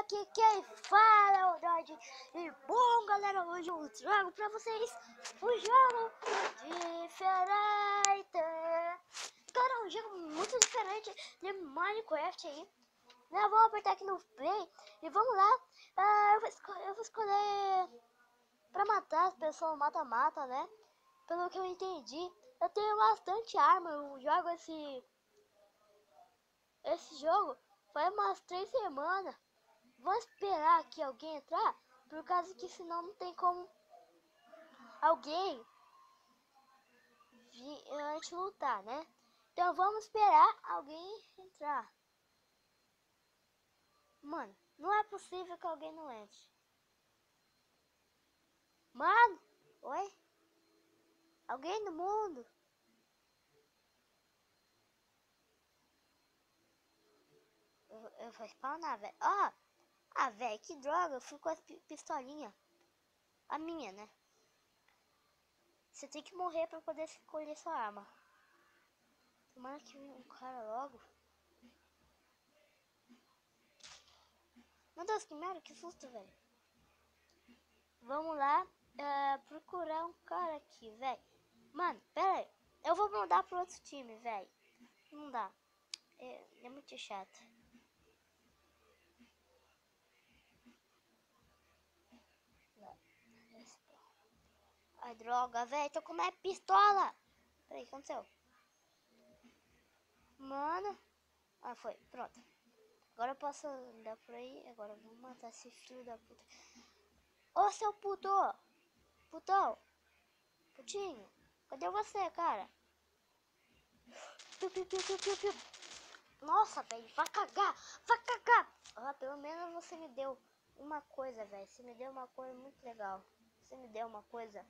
aqui quem fala é o Dodge. E bom, galera, hoje eu trago pra vocês um jogo diferente. Cara, é um jogo muito diferente de Minecraft aí. Eu vou apertar aqui no play e vamos lá. Eu vou escolher pra matar as pessoas mata-mata, né? Pelo que eu entendi, eu tenho bastante arma. Eu jogo esse jogo faz umas 3 semanas. Vou esperar aqui alguém entrar, por causa que senão não tem como alguém vir antes de lutar, né? Então vamos esperar alguém entrar. Mano, não é possível que alguém não entre. Mano, oi? Alguém no mundo? Eu vou spawnar, velho. Velho, que droga, eu fui com a pistolinha. A minha, né? Você tem que morrer pra poder escolher sua arma. Tomara que um cara logo. Meu Deus, que merda, que susto, velho. Vamos lá procurar um cara aqui, velho. Mano, pera aí. Eu vou mudar pro outro time, velho. Não dá. É muito chato. Ai, droga, velho. Tô com uma pistola. Peraí, o que aconteceu? Mano. Foi. Pronto. Agora eu posso andar por aí. Agora vamos matar esse filho da puta. Ô, seu puto. Putão. Putinho. Cadê você, cara? Piu, piu, piu, piu, piu, piu. Nossa, velho. Vai cagar. Vai cagar. Pelo menos você me deu uma coisa, velho. Você me deu uma coisa muito legal. Você me deu uma coisa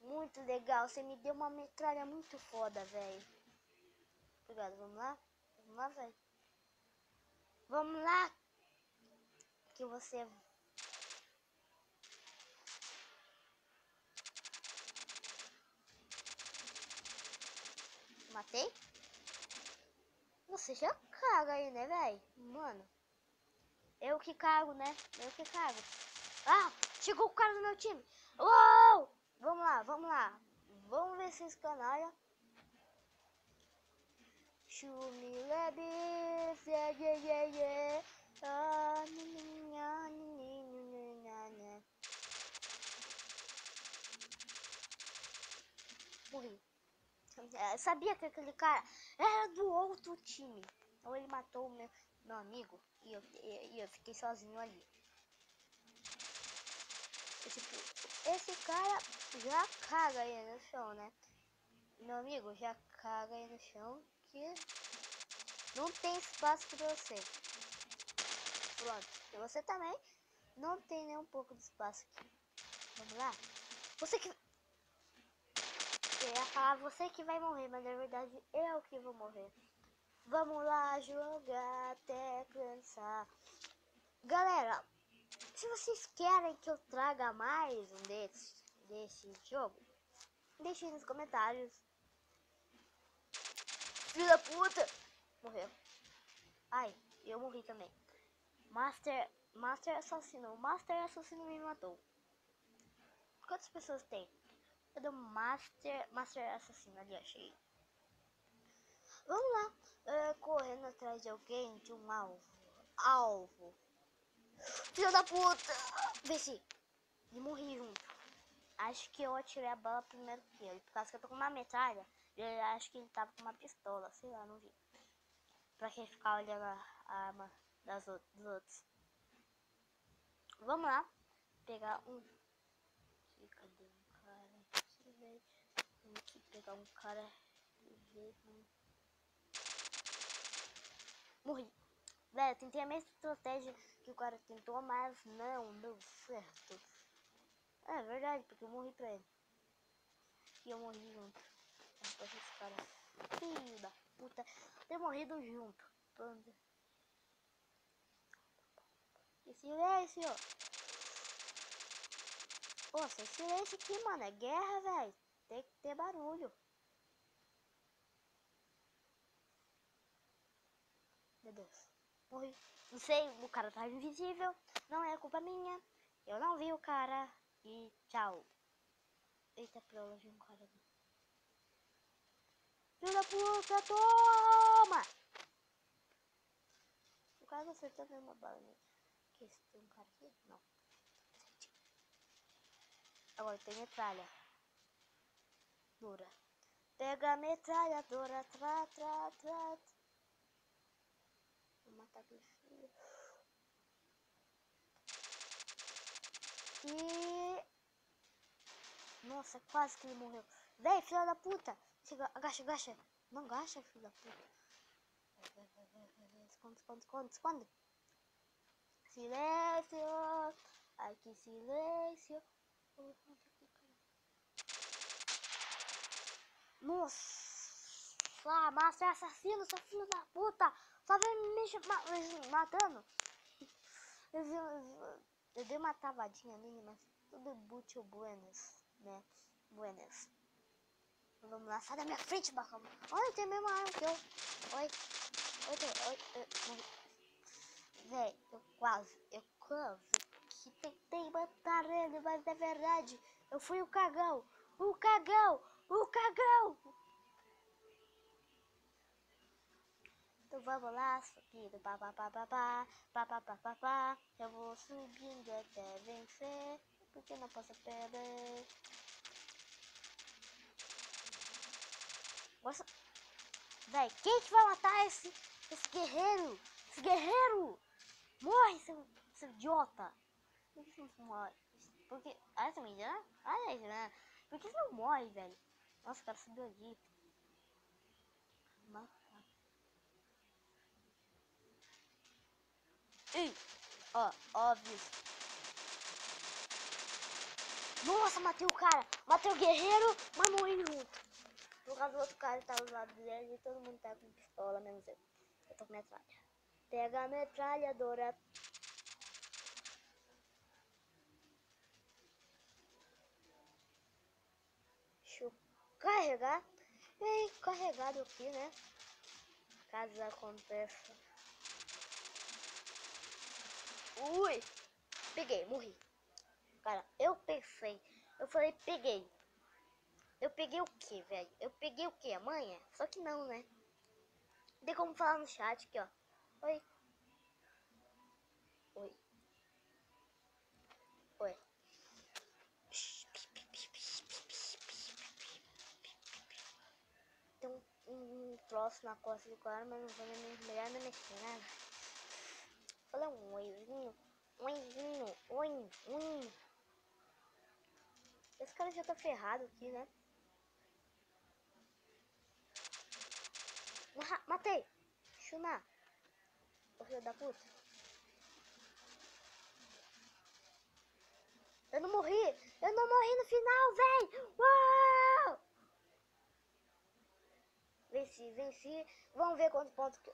muito legal. Você me deu uma metralha muito foda, velho. Obrigado. Vamos lá? Vamos lá, velho. Vamos lá. Que você... Matei? Você já caga aí, né, velho? Mano. Eu que cago, né? Eu que cago. Chegou o cara do meu time. Uou! Vamos lá, vamos lá. Vamos ver se esse canalha. Chumilebis, yeah, yeah, yeah, yeah. Morri. Eu sabia que aquele cara era do outro time. Então ele matou o meu amigo e eu fiquei sozinho ali. Esse cara já caga aí no chão, né? Meu amigo já caga aí no chão que não tem espaço pra você. Pronto, e você também não tem nem um pouco de espaço aqui. Vamos lá? Você que... Eu ia falar você que vai morrer, mas na verdade eu que vou morrer. Vamos lá jogar até cansar. Galera, se vocês querem que eu traga mais um desse jogo, deixem nos comentários. Filho da puta! Morreu. Ai, eu morri também. Master assassino. O Master assassino me matou. Quantas pessoas tem? Cadê o Master assassino? Ali, achei. Vamos lá. Correndo atrás de alguém, de um alvo. Filho da puta! Venci. E morri junto. Acho que eu atirei a bala primeiro que ele. Por causa que eu tô com uma metralha. Eu acho que ele tava com uma pistola. Sei lá, não vi. Pra quem ficar olhando a arma dos outros. Vamos lá. Pegar um... Cadê um cara? Vamos aqui pegar um cara. Morri. Velho, tentei a mesma estratégia que o cara tentou, mas não deu certo. É verdade, porque eu morri pra ele. E eu morri junto. Esse cara, filho da puta, ter morrido junto. Pronto. Que silêncio! Pô, sem silêncio aqui, mano. É guerra, velho. Tem que ter barulho. Meu Deus. Morri. Não sei, o cara tava invisível. Não é culpa minha. Eu não vi o cara. E tchau. Eita, piola, vi um cara ali. Filho da puta, toma! O cara não acertou nenhuma bala nele. Que isso? Tem um cara aqui? Não. Agora tem metralha. Dura. Pega a metralhadora, tra. Vou matar aquele filho. E... Nossa, quase que ele morreu. Vem, filha da puta. Chega, agacha. Não agacha, filho da puta. Vai. Esconde. Silêncio. Ai, que silêncio. Nossa, mas é assassino, seu filho da puta. Só vem me matando. Eu dei uma travadinha nele, mas tudo muito buenas, né? Buenas. Vamos lá, sai da minha frente, bacana. Olha, tem a mesma arma que eu. Oi. Véi, eu quase que tentei matar ele, mas é verdade. Eu fui o cagão. Então vamos lá, subindo, pá. Eu vou subindo até vencer, porque não posso perder. Nossa, véi, quem que vai matar esse guerreiro? Esse guerreiro! Morre, seu idiota! Por que você não morre? Porque, olha essa mídia, né? Olha isso, né? Por que você não morre, velho? Nossa, o cara subiu ali. Ei, ó, óbvio. Nossa, matei o cara. Matei o guerreiro, mas morri junto. Por causa do outro cara que tá do lado dele e todo mundo tá com pistola, menos eu. Eu tô com metralha. Pega a metralhadora. Deixa eu carregar. E carregado aqui, né? Caso aconteça. Ui! Peguei, morri. Cara, eu pensei. Eu falei, peguei. Eu peguei o que, velho? Eu peguei o que? Amanhã? Só que não, né? Tem como falar no chat aqui, ó. Oi. Tem um troço na costa do cara, mas não vou melhor não mexer, né? Falei um oizinho. Oi. Esse cara já tá ferrado aqui, né? Matei! Chuna! Ô filho da puta. Eu não morri no final, véi! Uau! Venci. Vamos ver quantos pontos que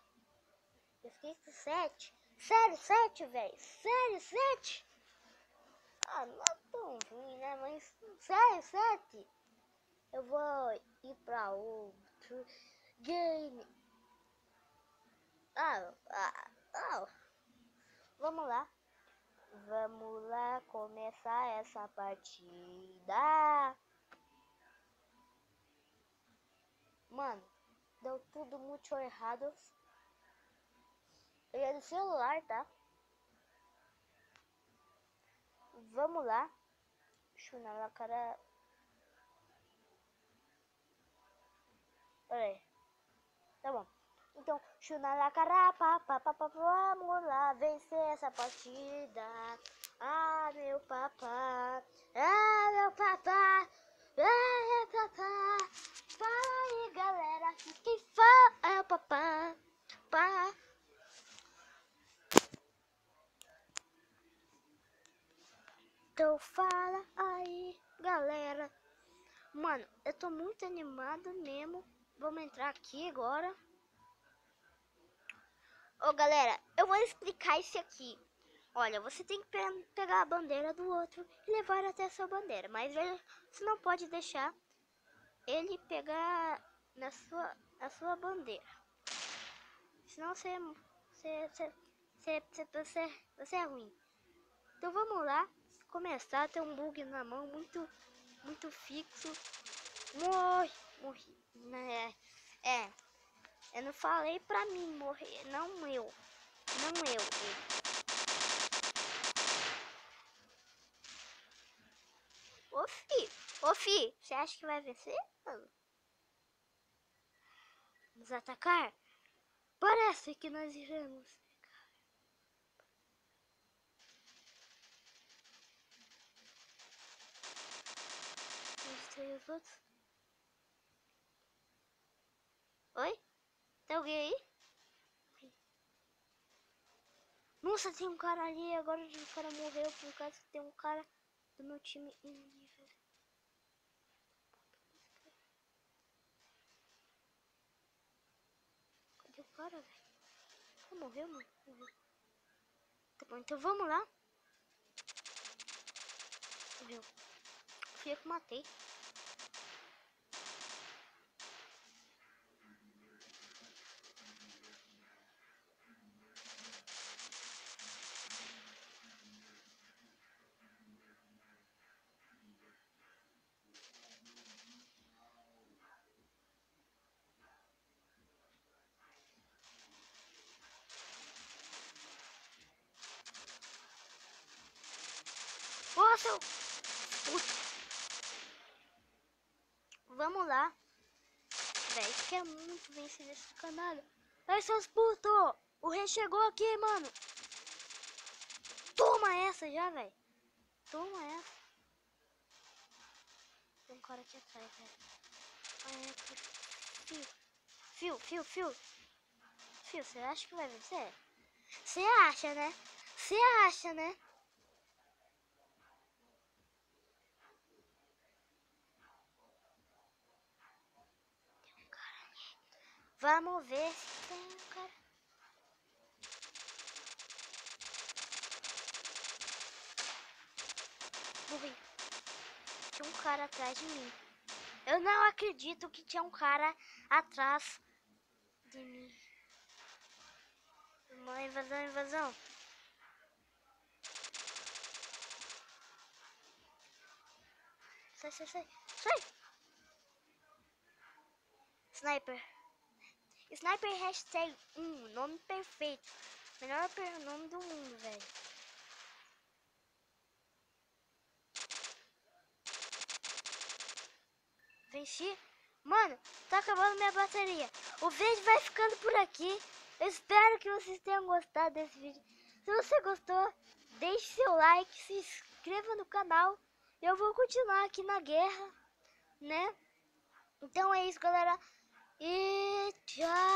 eu fiquei com 7. Sério, 7, velho? Sério, 7? Ah, não é tão ruim, né? Mas, sério, 7? Eu vou ir pra outro game. Vamos lá começar essa partida. Mano, deu tudo muito errado. Eu ia do celular, tá? Vamos lá. Chuna na cara. Peraí. Tá bom. Então, chuna na cara, vamos lá vencer essa partida. Ah, meu papá. Fala aí, galera. Quem fala é o papá. Então fala aí, galera. Mano, eu tô muito animado mesmo. Vamos entrar aqui agora. Ô, galera, eu vou explicar isso aqui. Olha, você tem que pegar a bandeira do outro e levar até a sua bandeira. Mas você não pode deixar ele pegar na sua bandeira. Senão você Você é ruim. Então vamos lá. Começar. Tem um bug na mão muito fixo. Morri. Eu não falei pra mim morrer. Não eu. Ô fi, você acha que vai vencer, mano? Nos atacar? Parece que nós iremos. Os outros. Oi? Tem alguém aí? Nossa, tem um cara ali. Agora o cara morreu por causa que tem um cara do meu time inimigo. Cadê o cara, velho? Ah, morreu, mano. Morreu. Tá bom, então vamos lá. Morreu. Fui eu que matei. Nossa, vamos lá. Véi, quero muito vencer nesse canal. Ai, seus putos! O rei chegou aqui, mano. Toma essa já, velho. Toma essa. Tem um cara aqui atrás, velho. Fio, você acha que vai vencer? Você acha, né? Tem um cara ali. Vamos ver se tem um cara. Morri. Tinha um cara atrás de mim. Eu não acredito que tinha um cara atrás de mim. Uma invasão. Sai. Sniper hashtag 1, nome perfeito. Melhor nome do mundo, velho. Venci. Mano, tá acabando minha bateria. O vídeo vai ficando por aqui. Eu espero que vocês tenham gostado desse vídeo. Se você gostou, deixe seu like, se inscreva no canal. Eu vou continuar aqui na guerra, né? Então é isso, galera. E tchau.